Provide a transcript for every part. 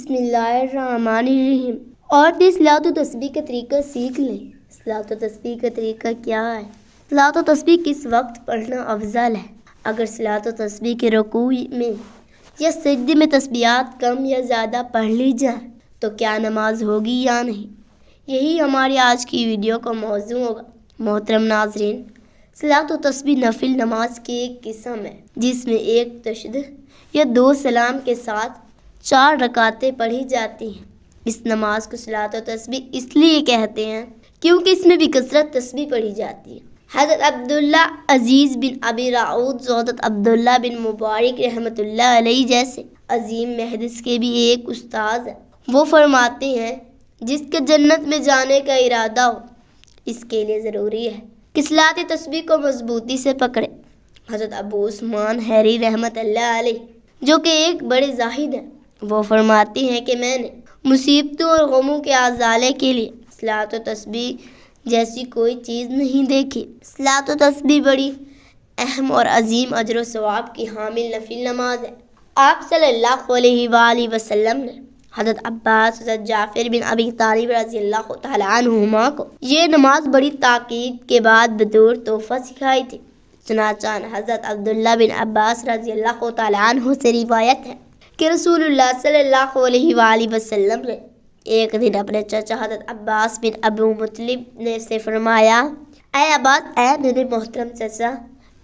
بسم اللہ الرحمن الرحیم. اور بھی صلاۃ و تسبیح کا طریقہ سیکھ لیں. صلاۃ و تسبیح کا طریقہ کیا ہے؟ صلاۃ و تسبیح کس وقت پڑھنا افضل ہے؟ اگر صلاۃ و تسبیح کے رکوع میں یا سجدے میں تسبیحات کم یا زیادہ پڑھ لی جائے تو کیا نماز ہوگی یا نہیں؟ یہی ہماری آج کی ویڈیو کا موضوع ہوگا. محترم ناظرین، صلاۃ و تسبیح نفل نماز کی ایک قسم ہے جس میں ایک تشہد یا 2 سلام کے ساتھ 4 رکعتیں پڑھی جاتی ہیں. اس نماز کو صلاۃ و تسبیح اس لیے کہتے ہیں کیونکہ اس میں بھی کثرت تسبیح پڑھی جاتی ہے. حضرت عبداللہ عزیز بن ابی راؤد، حضرت عبداللہ بن مبارک رحمۃ اللہ علیہ جیسے عظیم محدث کے بھی ایک استاذ ہیں. وہ فرماتے ہیں جس کے جنت میں جانے کا ارادہ ہو اس کے لیے ضروری ہے کہ صلاۃ تسبیح کو مضبوطی سے پکڑے. حضرت ابو عثمان حیری رحمۃ اللہ علیہ جو کہ ایک بڑے زاہد ہیں، وہ فرماتے ہیں کہ میں نے مصیبتوں اور غموں کے ازالے کے لیے صلاۃ و تسبیح جیسی کوئی چیز نہیں دیکھی. صلاۃ و تسبیح بڑی اہم اور عظیم اجر و ثواب کی حامل نفل نماز ہے. آپ صلی اللہ علیہ وآلہ وسلم نے حضرت عباس، حضرت جعفر بن ابی طالب رضی اللہ تعالیٰ عنہما کو یہ نماز بڑی تاکید کے بعد بطور تحفہ سکھائی تھی. چنانچہ حضرت عبداللہ بن عباس رضی اللہ تعالیٰ عنہ سے روایت ہے کہ رسول اللہ صلی اللہ علیہ وآلہ وسلم نے ایک دن اپنے چچا حضرت عباس بن ابو مطلب نے سے فرمایا، اے عباس، اے میرے محترم چچا،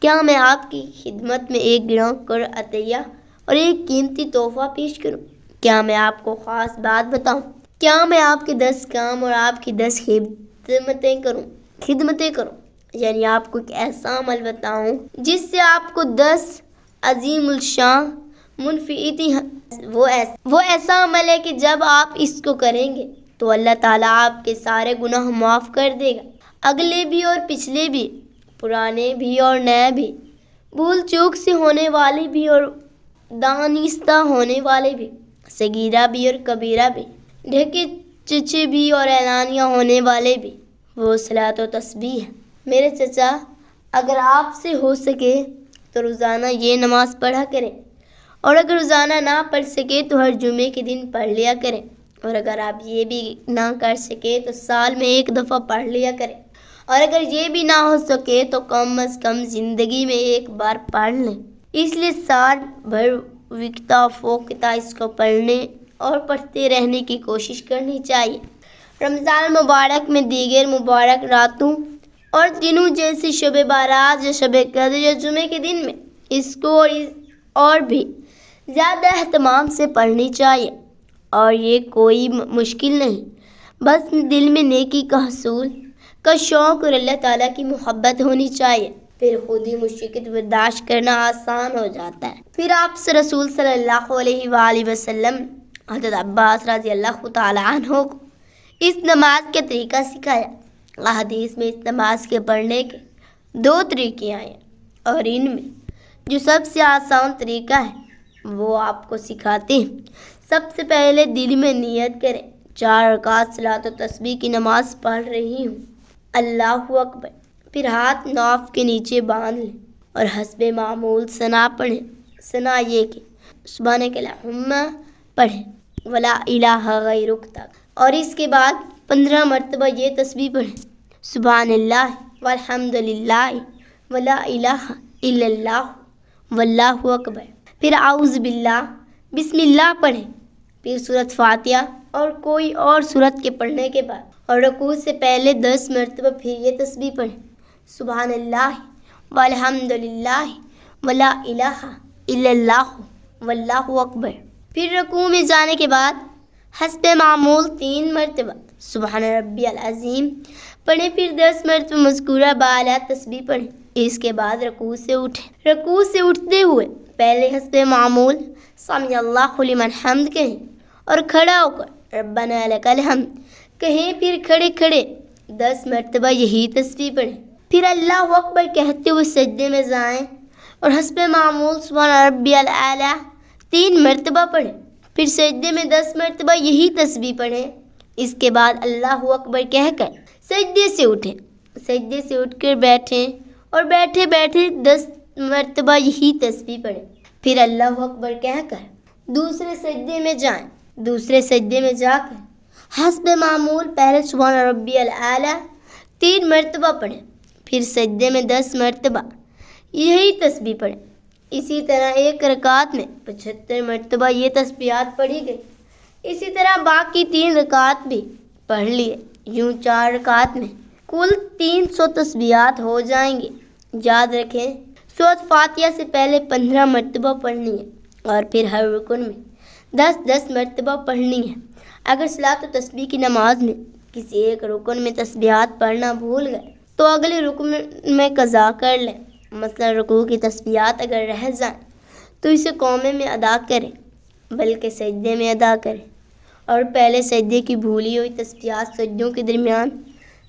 کیا میں آپ کی خدمت میں ایک گراں کر عطیہ اور ایک قیمتی تحفہ پیش کروں؟ کیا میں آپ کو خاص بات بتاؤں؟ کیا میں آپ کے 10 کام اور آپ کی 10 خدمتیں کروں؟ یعنی آپ کو ایک ایسا عمل بتاؤں جس سے آپ کو 10 عظیم الشان منفعتی ہیں. وہ ایسا عمل ہے کہ جب آپ اس کو کریں گے تو اللہ تعالیٰ آپ کے سارے گناہ معاف کر دے گا، اگلے بھی اور پچھلے بھی، پرانے بھی اور نئے بھی، بھول چوک سے ہونے والے بھی اور دانستہ ہونے والے بھی، صغیرہ بھی اور کبیرہ بھی، ڈھکے چچے بھی اور اعلانیہ ہونے والے بھی. وہ صلاۃ و تسبیح ہے. میرے چچا، اگر آپ سے ہو سکے تو روزانہ یہ نماز پڑھا کریں، اور اگر روزانہ نہ پڑھ سکے تو ہر جمعے کے دن پڑھ لیا کریں، اور اگر آپ یہ بھی نہ کر سکے تو سال میں 1 دفعہ پڑھ لیا کریں، اور اگر یہ بھی نہ ہو سکے تو کم از کم زندگی میں 1 بار پڑھ لیں. اس لیے سال بھر وقتا فوقتا اس کو پڑھنے اور پڑھتے رہنے کی کوشش کرنی چاہیے. رمضان مبارک میں دیگر مبارک راتوں اور دنوں جیسے شب بارات یا شب قدر یا جمعے کے دن میں اس کو اور بھی زیادہ اہتمام سے پڑھنی چاہیے. اور یہ کوئی مشکل نہیں، بس دل میں نیکی کا حصول کا شوق اور اللہ تعالیٰ کی محبت ہونی چاہیے، پھر خود ہی مشقت برداشت کرنا آسان ہو جاتا ہے. پھر آپ سے رسول صلی اللہ علیہ وآلہ وسلم حضرت عباس رضی اللہ تعالیٰ عنہ کو اس نماز کا طریقہ سکھایا. حدیث میں اس نماز کے پڑھنے کے 2 طریقے آئے اور ان میں جو سب سے آسان طریقہ ہے وہ آپ کو سکھاتے ہیں. سب سے پہلے دل میں نیت کریں، 4 رکعت صلاۃ و تسبیح کی نماز پڑھ رہی ہوں، اللہ اکبر. پھر ہاتھ ناف کے نیچے باندھ لیں اور حسب معمول ثنا پڑھیں. ثنا یہ کہ سبحانک اللہم پڑھیں، ولا الہ غیرک تک، اور اس کے بعد 15 مرتبہ یہ تسبیح پڑھیں، سبحان اللہ والحمد للہ ولا الہ الا اللہ واللہ اکبر. پھر اعوذ باللہ، بسم اللہ پڑھیں. پھر سورۃ فاتحہ اور کوئی اور سورت کے پڑھنے کے بعد اور رکوع سے پہلے 10 مرتبہ پھر یہ تسبیح پڑھیں، سبحان اللہ والحمد للہ ولا الہ الا اللہ واللہ اکبر. پھر رکوع میں جانے کے بعد حسب معمول 3 مرتبہ سبحان ربی العظیم پڑھیں. پھر 10 مرتبہ مذکورہ بالا تسبیح پڑھیں. اس کے بعد رکوع سے اٹھیں. رکوع سے اٹھتے ہوئے پہلے حسب معمول سمع اللہ لمن حمد کہیں اور کھڑا ہو کر ربنا لک الحمد کہیں. پھر کھڑے کھڑے 10 مرتبہ یہی تسبیح پڑھیں. پھر اللہ اکبر کہتے ہوئے سجدے میں جائیں اور حسب معمول سبحان ربی الاعلیٰ 3 مرتبہ پڑھیں. پھر سجدے میں 10 مرتبہ یہی تسبیح پڑھیں. اس کے بعد اللہ اکبر کہہ کر سجدے سے اٹھیں. سجدے سے اٹھ کر بیٹھیں اور بیٹھے بیٹھے 10 مرتبہ یہی تسبیح پڑھیں. پھر اللہ اکبر کہہ کر دوسرے سجدے میں جائیں دوسرے سجدے میں جا کر حسب معمول پہلے سبحان ربی الاعلیٰ 3 مرتبہ پڑھیں، پھر سجدے میں 10 مرتبہ یہی تسبیح پڑھیں۔ اسی طرح ایک رکعت میں 75 مرتبہ یہ تسبیحات پڑھی گئی۔ اسی طرح باقی 3 رکعت بھی پڑھ لیے، یوں 4 رکعت میں کل 300 تسبیحات ہو جائیں گے۔ یاد رکھیں سورۃ فاتحہ سے پہلے 15 مرتبہ پڑھنی ہے اور پھر ہر رکن میں 10 مرتبہ پڑھنی ہے۔ اگر صلاۃ و تسبیح کی نماز میں کسی ایک رکن میں تسبیحات پڑھنا بھول گئے تو اگلے رکن میں قضا کر لیں۔ مثلا رکوع کی تسبیحات اگر رہ جائیں تو اسے قومے میں ادا کریں بلکہ سجدے میں ادا کریں، اور پہلے سجدے کی بھولی ہوئی تسبیحات سجدوں کے درمیان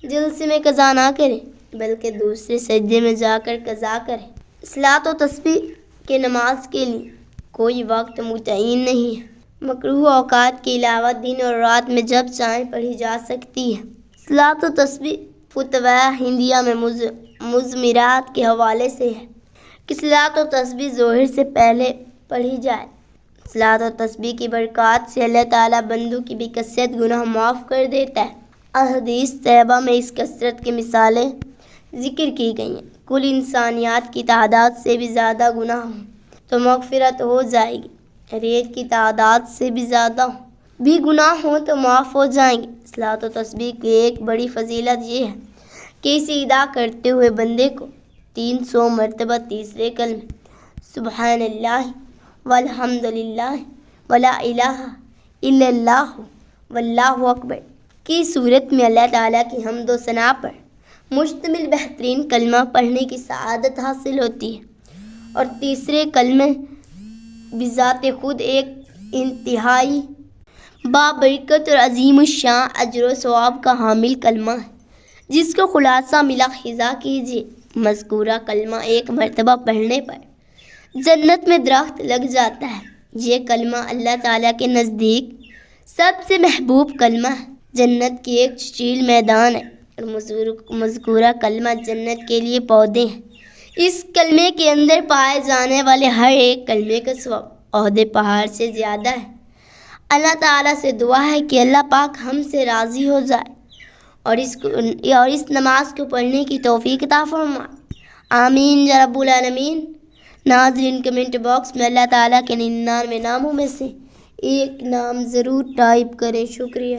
جلسے میں قضا نہ کریں بلکہ دوسرے سجدے میں جا کر قضا کریں۔ صلاۃ و تسبیح کے نماز کے لیے کوئی وقت متعین نہیں ہے، مکروہ اوقات کے علاوہ دن اور رات میں جب چاہیں پڑھی جا سکتی ہے۔ صلاۃ و تسبیح فتویٰ ہندیہ میں مضمرات کے حوالے سے ہے کہ صلاۃ و تسبیح ظہر سے پہلے پڑھی جائے۔ صلاۃ و تسبیح کی برکات سے اللہ تعالیٰ بندوں کی بھی کثرت گناہ معاف کر دیتا ہے۔ احادیث طیبہ میں اس کثرت کی مثالیں ذکر کی گئی ہیں۔ کل انسانیات کی تعداد سے بھی زیادہ گناہ ہوں تو مغفرت ہو جائے گی، ریت کی تعداد سے بھی زیادہ بھی گناہ ہوں تو معاف ہو جائیں گے۔ صلاۃ و تسبیح کی ایک بڑی فضیلت یہ ہے کہ اسے ادا کرتے ہوئے بندے کو 300 مرتبہ تیسرے کلمے سبحان اللہ والحمد للہ ولا الہ الا اللہ واللہ اکبر کی صورت میں اللہ تعالیٰ کی حمد و ثنا پر مشتمل بہترین کلمہ پڑھنے کی سعادت حاصل ہوتی ہے، اور تیسرے کلمے بذات خود ایک انتہائی بابرکت اور عظیم الشان اجر و ثواب کا حامل کلمہ ہے، جس کو خلاصہ ملاحظہ کیجیے۔ مذکورہ کلمہ ایک مرتبہ پڑھنے پر جنت میں درخت لگ جاتا ہے۔ یہ کلمہ اللہ تعالیٰ کے نزدیک سب سے محبوب کلمہ ہے۔ جنت کی ایک چیل میدان ہے اور مذکورہ کلمہ جنت کے لیے پودے ہیں۔ اس کلمے کے اندر پائے جانے والے ہر ایک کلمے کا ثواب عہد پہاڑ سے زیادہ ہے۔ اللہ تعالیٰ سے دعا ہے کہ اللہ پاک ہم سے راضی ہو جائے اور اس نماز کو پڑھنے کی توفیق عطا فرمائے۔ آمین یا رب العالمین۔ ناظرین کمنٹ باکس میں اللہ تعالیٰ کے 99 ناموں میں سے ایک نام ضرور ٹائپ کریں۔ شکریہ۔